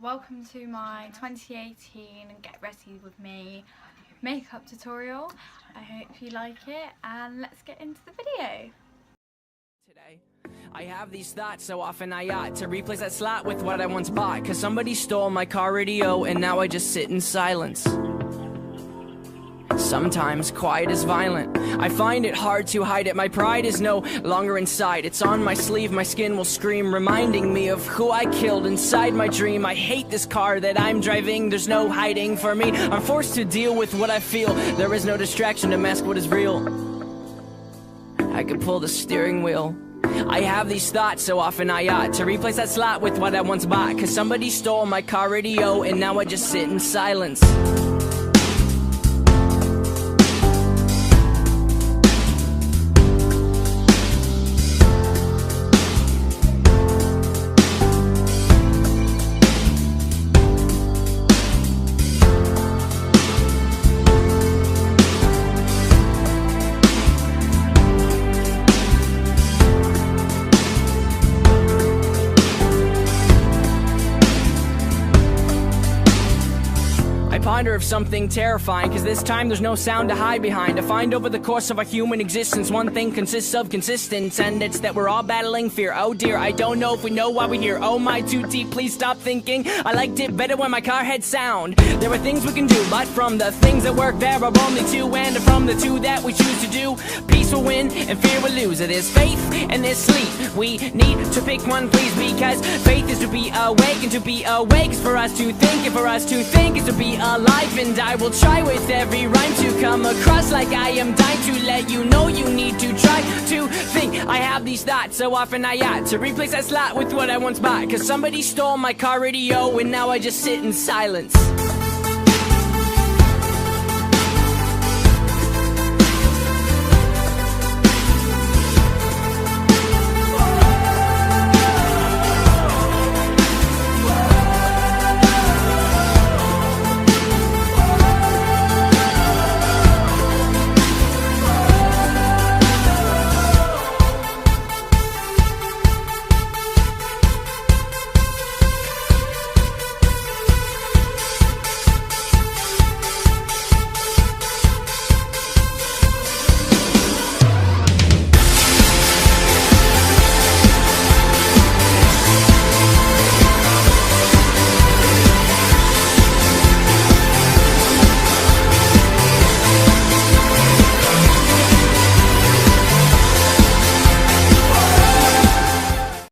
Welcome to my 2018 Get Ready With Me makeup tutorial. I hope you like it and let's get into the video. Today, I have these thoughts so often I ought to replace that slot with what I once bought, cause somebody stole my car radio and now I just sit in silence. Sometimes quiet is violent. I find it hard to hide it. My pride is no longer inside. It's on my sleeve, my skin will scream, reminding me of who I killed inside my dream. I hate this car that I'm driving. There's no hiding for me. I'm forced to deal with what I feel. There is no distraction to mask what is real. I could pull the steering wheel. I have these thoughts so often I ought to replace that slot with what I once bought, cause somebody stole my car radio and now I just sit in silence. Ponder of something terrifying, cause this time there's no sound to hide behind. To find over the course of our human existence, one thing consists of consistence, and it's that we're all battling fear. Oh dear, I don't know if we know why we're here. Oh my, too deep, please stop thinking. I liked it better when my car had sound. There are things we can do, but from the things that work there are only two, and from the two that we choose to do, peace will win and fear will lose. There's faith and there's sleep. We need to pick one, please, because faith is to be awake, and to be awake is for us to think, and for us to think is to be alive. And I will try with every rhyme to come across like I am dying to let you know you need to try to think. I have these thoughts so often I ought to replace that slot with what I once bought, cause somebody stole my car radio and now I just sit in silence.